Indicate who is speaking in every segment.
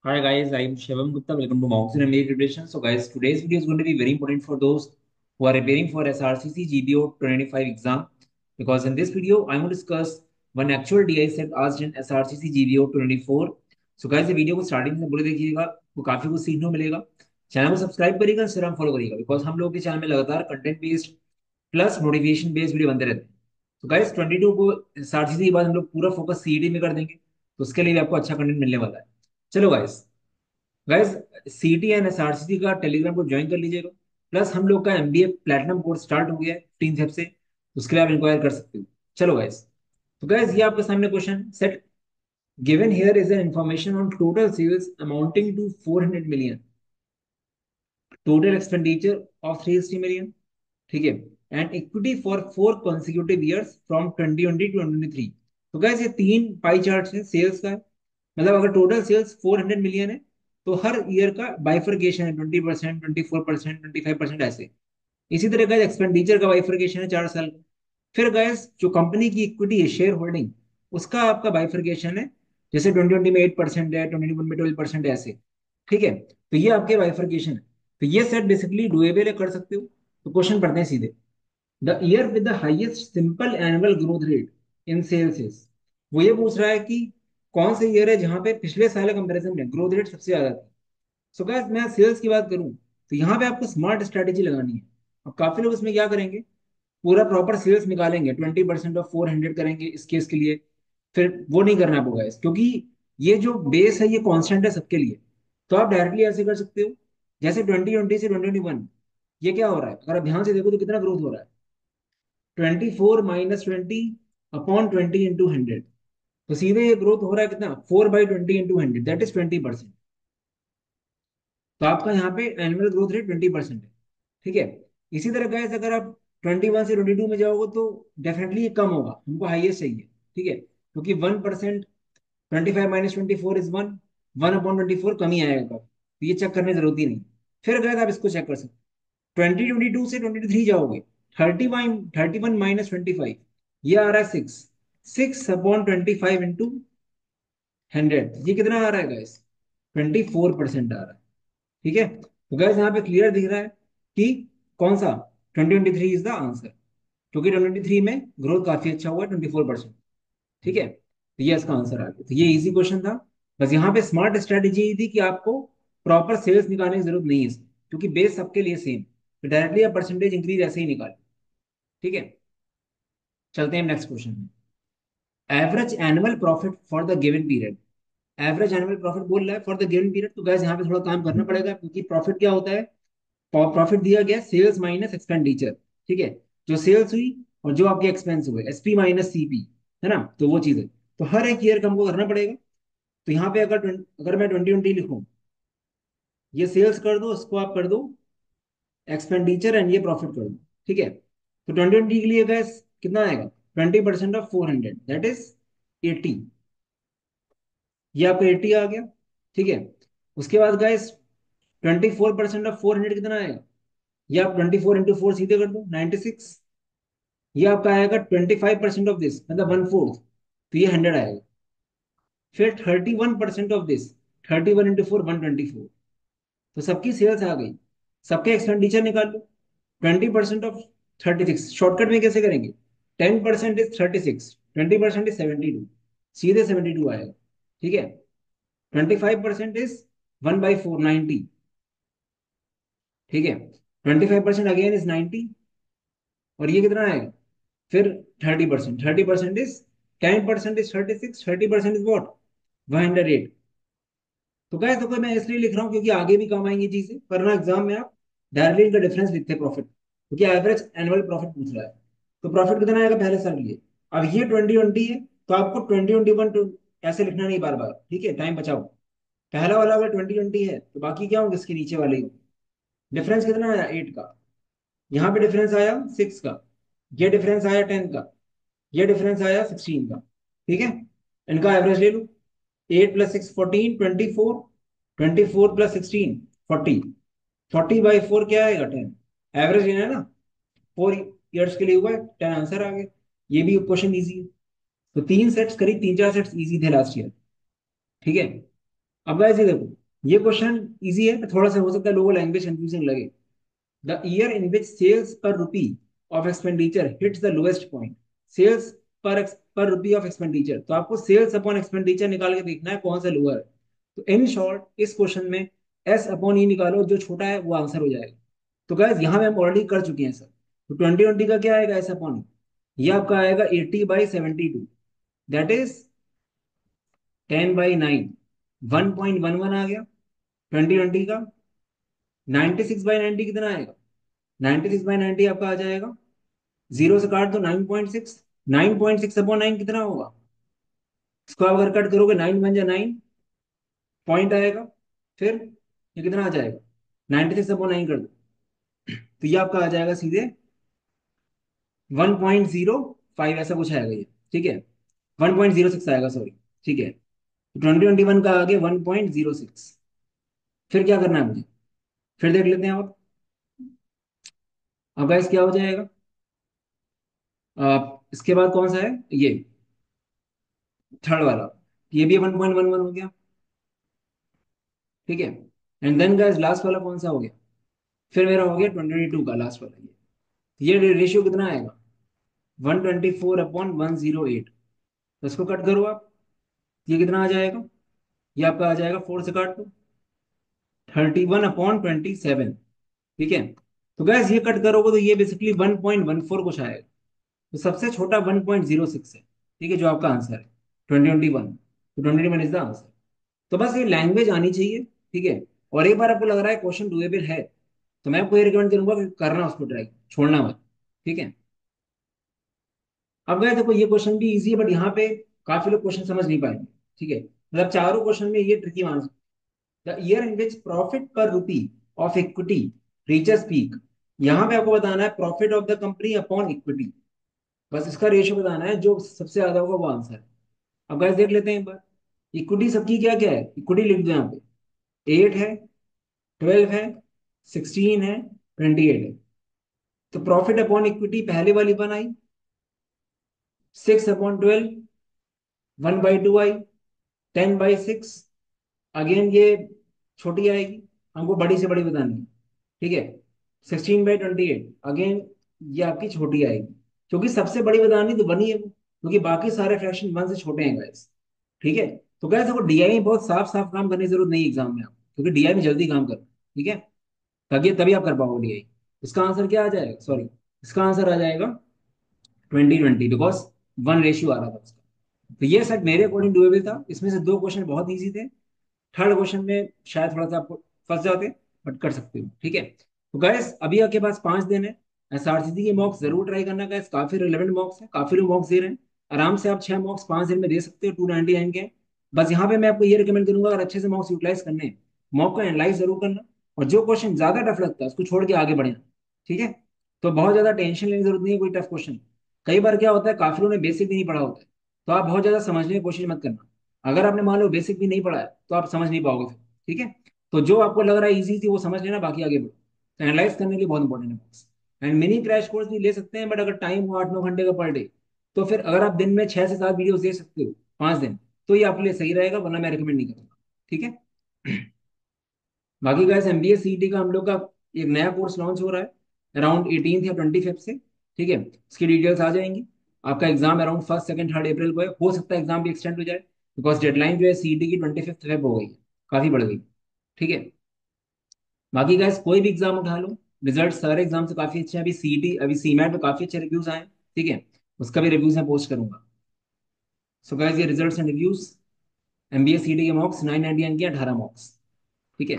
Speaker 1: Hi guys, I'm Shivam Gupta. Welcome to Mountain MBA Preparation. So guys, today's video is going to be very important for those who are preparing for SRCC GBO 2025 exam. Because in this video, I'm going to discuss one actual DI set asked in SRCC GBO 2024. So guys, ये video को starting से पूरे देखिएगा, आपको काफी कुछ सीखने को मिलेगा। चैनल को सब्सक्राइब करिएगा, इंस्टाग्राम फॉलो करिएगा, बिकॉज हम लोग के चैनल में लगातार content based plus motivation based video बनते रहते हैं। तो गाइस 22 को SRCC के बाद हम लोग पूरा फोकस सीईटी में कर देंगे, तो उसके लिए भी आपको अच्छा कंटेंट मिलने वाला है। चलो गाइस, गाइस सीटी एंड एसआरसीसी का टेलीग्राम को ज्वाइन कर लीजिएगा। प्लस हम लोग का एमबीए प्लेटिनम कोर्स स्टार्ट हो गया है 15 फेब से, उसके लिए आप इंक्वायर कर सकते हो। चलो गाइस, तो गाइस ये आपके सामने question set given here is an information on total sales amounting to 400 million, total expenditure of 360 million, ठीक है, and equity for 4 consecutive years from 2020 to 2023। तो गाइस ये तीन पाई चार्ट है सेल्स का है। मतलब अगर टोटल सेल्स 400 मिलियन है, तो हर ईयर का बाइफर्केशन है 20%, 24%, 25% ऐसे। इसी तरह का एक्सपेंडिचर का बाइफर्केशन है 4 साल का। फिर गैस जो कंपनी की इक्विटी है, शेयर होल्डिंग, उसका आपका बाइफर्केशन है, जैसे 2020 में 8% है, 2021 में 12% ऐसे। ठीक है, तो ये आपके बाइफर्केशन है। तो ये सेट बेसिकली डुएबल है, कर सकते हो। तो क्वेश्चन पढ़ते हैं सीधे। The year with the highest simple annual growth rate in sales is. वो ये पूछ रहा है कि कौन सा ईयर है जहां पे पिछले साल के कंपैरिजन में ग्रोथ रेट सबसे ज्यादा थी। सो गाइस मैं सेल्स की बात करूं, तो यहाँ पे आपको स्मार्ट स्ट्रेटेजी लगानी है। अब काफी लोग इसमें क्या करेंगे, पूरा प्रॉपर सेल्स निकालेंगे, 20% ऑफ 400 करेंगे इस केस के लिए। फिर वो नहीं करना होगा guys, क्योंकि ये जो बेस है ये कांस्टेंट है सबके लिए। तो आप डायरेक्टली ऐसे कर सकते हो, जैसे 2020 से 2021, ये क्या हो रहा है अगर आप ध्यान से देखो तो कितना ग्रोथ हो रहा है। 24 - 20 अपॉन 20 इंटू 100। तो सीधे ये ग्रोथ हो रहा है कितना, 4/20 इंटू 100, दैट इज 20%। तो आपका यहाँ पे एनुअल ग्रोथ रेट 20% है। ठीक है, इसी तरह गैस अगर आप 21 से 22 में जाओगे तो डेफिनेटली ये कम होगा, हमको हाईएस्ट चाहिए। ठीक है, क्योंकि 1%, 25 - 24 इज 1, 1/24 कम ही आएगा, तो ये चेक करने की जरूरत ही नहीं। फिर गैस आप इसको चेक कर सकते हो, 2022 से 23 जाओगे, 31 - 25, ये आ रहा है 6, 6/25 इंटू 100, ये कितना आ रहा है गैस, 24% आ रहा है। ठीक है, तो गैस यहाँ पे क्लियर दिख रहा है कि कौन सा 2023 इज द आंसर, क्योंकि 2023 में ग्रोथ काफी अच्छा हुआ है, 24%। ठीक है, तो ये इसका आंसर आ गया। तो ये इजी क्वेश्चन था। बस यहाँ पे स्मार्ट स्ट्रेटेजी ये थी कि आपको प्रॉपर सेल्स निकालने की जरूरत नहीं है इसमें, क्योंकि बेस सबके लिए सेम। तो डायरेक्टली आप परसेंटेज इंक्रीज ऐसे ही निकालें। ठीक है, चलते हैं नेक्स्ट क्वेश्चन में। Average annual profit for the given period. Average annual profit बोल रहा है फॉर द गिवन पीरियड, तो गैस यहाँ पे थोड़ा काम करना पड़ेगा, क्योंकि प्रॉफिट क्या होता है, प्रॉफिट दिया गया सेल्स माइनस एक्सपेंडिचर। ठीक है, जो सेल्स हुई और जो आपके एक्सपेंस हुए, एसपी माइनस सीपी, है ना, तो वो चीज है। तो हर एक ईयर का हमको करना पड़ेगा। तो यहाँ पे अगर मैं 2020 लिखूं, ये सेल्स कर दो, उसको आप कर दो एक्सपेंडिचर, एंड ये प्रॉफिट कर दो। ठीक है, तो 2020 के लिए गैस कितना आएगा, 20% ऑफ 400, दैट इज 80। ये आपका 80 आ गया। ठीक है, उसके बाद गैस 24% ऑफ 400 कितना आएगा, ये आप 24 इंटू 4 सीधे कर दो, 96। ये आपका आएगा 25% ऑफ दिस, मतलब 1/4, तो ये 100 आएगा। फिर 31% ऑफ दिस, 31 इंटू 4, 124। तो सबकी सेल्स आ गई, सबके एक्सपेंडिचर निकाल लो। 20% ऑफ 36, शॉर्टकट में कैसे करेंगे, 10% इज 36, 20% इज 72, सीधे 72 आएगा। ठीक है, 25% इज 1/4, 90। ठीक है, 25% अगेन इज 90, और ये कितना आएगा, फिर 30%, 10% इज 36, 30% इज वॉट, 108। तो गैस देखो मैं इसलिए लिख रहा हूँ क्योंकि आगे भी काम आएंगी चीजें, वरना एग्जाम में आप डायरेक्टली इनका डिफरेंस लिखते हैं प्रॉफिट, क्योंकि एवरेज एनुअल प्रॉफिट पूछ रहा है। तो प्रॉफिट कितना आएगा पहले साल के लिए। अब ये 2020 है, तो आपको 2021 ऐसे लिखना नहीं बार बार। ठीक है, टाइम बचाओ। पहला वाला अगर 2020 है तो बाकी क्या होंगे इसके नीचे वाले ही। डिफरेंस कितना आया 8 का, यहाँ पे डिफरेंस आया 6 का, ये डिफरेंस आया 10 का, ये डिफरेंस आया 16 का। ठीक है, इनका एवरेज ले लो। 8 + 6 14, 24, 24 + 16 40, 40/4 क्या आएगा, 10। एवरेज लेना है ना, 4 ईयर्स के लिए हुआ है, 10 आंसर आ गया। ये भी क्वेश्चन इजी है। तो 3 सेट्स करीब 3-4 सेट्स इजी थे लास्ट ईयर। ठीक है, अब गाइस ये देखो, ये क्वेश्चन इजी है, थोड़ा सा हो सकता है लोगों को लैंग्वेज कंफ्यूजिंग लगे। The year in which sales per rupee of expenditure hits the lowest point. Sales per rupee of expenditure, तो आपको सेल्स अपॉन एक्सपेंडिचर निकाल के देखना है कौन सा लोअर है। तो इन शॉर्ट इस क्वेश्चन में एस अपॉन ई निकालो, जो छोटा है वो आंसर हो जाएगा। तो गाइस यहाँ पे हम ऑलरेडी कर चुके हैं सर। तो 2020 का क्या आएगा एस अपॉन ई, ये आपका आएगा 80/72, दैट इज 10/9, 1.11 आ गया। 2020 का 96/90 कितना आएगा, 96/90 आपका आ जाएगा, जीरो से काट दो 9.6, 9.6 अपॉन 9 कितना होगा, इसको आप अगर कट करोगे 9 बन जाए 9 पॉइंट आएगा। फिर ये कितना आ जाएगा, 96/9 कर दो, तो ये आपका आ जाएगा सीधे 1.05 ऐसा कुछ आएगा ये। ठीक है, 1.06 आएगा, सॉरी। ठीक है, 2021 का आ गया 1.06। फिर क्या करना है मुझे, फिर देख लेते हैं आप। अब गाइस क्या हो जाएगा, इसके बाद कौन सा है ये, थर्ड वाला, ये भी 1.11 हो गया। ठीक है, एंड देन गाइस लास्ट वाला कौन सा हो गया, फिर मेरा हो गया 2022 का लास्ट वाला ये रेशियो कितना आएगा, 124/108। तो इसको कट करो आप, ये कितना आ जाएगा, ये आपका आ जाएगा 4 से काट दो, 31/27। ठीक है, तो गैस ये कट करोगे तो ये बेसिकली 1.14 कुछ आएगा। तो सबसे छोटा 1.06 है। ठीक है, जो आपका आंसर है 2021, तो 2021 इज द आंसर। तो बस ये लैंग्वेज आनी चाहिए। ठीक है, और एक बार आपको लग रहा है क्वेश्चन डुएबल है, तो मैं आपको ये रिकमेंड करूंगा कि करना उसको ट्राई, छोड़ना मत। ठीक है, अब गए देखो ये क्वेश्चन भी इजी है, बट यहाँ पे काफी लोग क्वेश्चन समझ नहीं पाएंगे। ठीक है, मतलब चारों क्वेश्चन में ये ट्रिकी मान, the year in which profit per rupee of equity reaches peak. यहाँ पे आपको बताना है profit of the company upon equity, बस इसका रेशियो बताना है, जो सबसे ज्यादा होगा वो आंसर है। अब गाइस देख लेते हैं एक बार, इक्विटी सबकी क्या क्या है, इक्विटी लिख दो यहाँ पे, 8 है, 12 है, 16 है, 28 है। तो प्रॉफिट अपॉन इक्विटी पहले वाली बनाई, 6/12, 1/2 आई, 10/6, अगेन ये छोटी आएगी, हमको बड़ी से बड़ी बतानी है। ठीक है, 16/28 अगेन, ये आपकी छोटी आएगी, क्योंकि सबसे बड़ी बतानी तो बनी है वो, क्योंकि बाकी सारे फ्रैक्शन वन से छोटे हैं गाइस। ठीक है, तो गाइस देखो डीआई में बहुत साफ साफ काम करने की जरूरत नहीं एग्जाम में आप, क्योंकि डीआई में जल्दी काम करो। ठीक है, ताकि तभी आप कर पाओगे डीआई। इसका आंसर क्या आ जाएगा, सॉरी, इसका आंसर आ जाएगा 2020, बिकॉज 1 रेशियो आ रहा था उसका। तो ये सेट मेरे अकॉर्डिंग डुएबल था, इसमें से दो क्वेश्चन बहुत ईजी थे, थर्ड क्वेश्चन में शायद थोड़ा सा आपको फंस जाते, बट कर सकते हो। ठीक है, तो गैस अभी आपके पास 5 दिन है, एसआरसीसी के मॉक्स जरूर ट्राई करना गैस, काफी रिलेवेंट मॉक्स है, काफी लोग मॉक्स दे रहे हैं। आराम से आप 6 मॉक्स 5 दिन में दे सकते हो 299 के। बस यहाँ पे मैं आपको ये रिकमेंड करूंगा, अगर अच्छे से मॉक्स यूटिलाइज करने हैं, मॉक को एनालाइज जरूर करना, और जो क्वेश्चन ज्यादा टफ लगता है उसको छोड़ के आगे बढ़ना। ठीक है, तो बहुत ज्यादा टेंशन लेने की जरूरत नहीं है कोई टफ क्वेश्चन। कई बार क्या होता है, काफी लोगों ने बेसिक भी नहीं पढ़ा होता है, तो आप बहुत ज्यादा समझने की कोशिश मत करना। अगर आपने मान लो बेसिक भी नहीं पढ़ा है तो आप समझ नहीं पाओगे फिर। ठीक है, तो जो आपको लग रहा है इजी थी वो समझ लेना, बाकी आगे बढ़ो। तो एनालाइज करने के लिए बहुत इंपॉर्टेंट है books. And mini crash course भी ले सकते हैं, बट अगर टाइम हो 8-9 घंटे का पर डे, तो फिर अगर आप दिन में 6 से 7 वीडियोस दे सकते हो 5 दिन, तो ये आपके लिए सही रहेगा, वरना मैं रिकमेंड नहीं करूंगा। ठीक है, बाकी गाइस एमबीए सीईटी का हम लोग का एक नया कोर्स लॉन्च हो रहा है अराउंड 18 या 25 से। ठीक है, इसकी डिटेल्स आ जाएंगी। आपका exam around 1st 2nd 3rd अप्रैल को है, हो सकता है एग्जाम भी एक्सटेंड हो जाए, बिकॉज डेडलाइन जो है सीईटी की 25 फेब हो गई है, काफी बढ़ गई। ठीक है, बाकी गाइस कोई भी एग्जाम उठा लो, रिजल्ट सारे एग्जाम से काफी अच्छे हैं। अभी सीईटी, अभी सीमैट में काफी अच्छे रिव्यूज आए हैं। ठीक है, उसका भी रिव्यूज मैं पोस्ट करूंगा। सो गाइस ये results and reviews, MBA CET के मॉक्स 999 के 18 मॉक्स। ठीक है,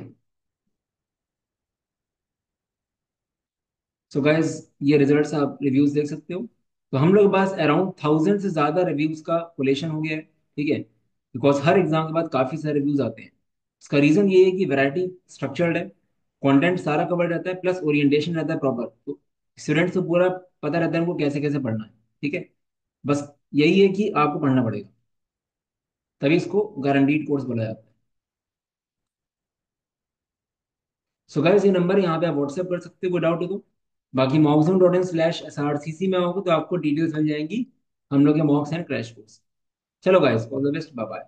Speaker 1: सो गाइस ये रिजल्ट्स आप रिव्यूज देख सकते हो। तो हम लोग के पास अराउंड 1000 से ज्यादा रिव्यूज का कोलेशन हो गया है। ठीक है, बिकॉज हर एग्जाम के बाद काफी सारे रिव्यूज आते हैं। इसका रीजन ये है कि वैरायटी स्ट्रक्चर्ड है, कंटेंट सारा कवर रहता है, प्लस ओरिएंटेशन रहता है प्रॉपर, तो स्टूडेंट्स को पूरा पता रहता है उनको कैसे कैसे पढ़ना है। ठीक है, बस यही है कि आपको पढ़ना पड़ेगा, तभी इसको गारंटीड कोर्स बोला जाता है। सो गाइस ये नंबर यहाँ पे आप व्हाट्सएप कर सकते हो, कोई डाउट हो तो। बाकी mockzone.in/srcc में आओगे तो आपको डिटेल्स मिल जाएंगी हम लोग के मॉक्स एंड क्रैश कोर्स। चलो guys, all the best, bye bye.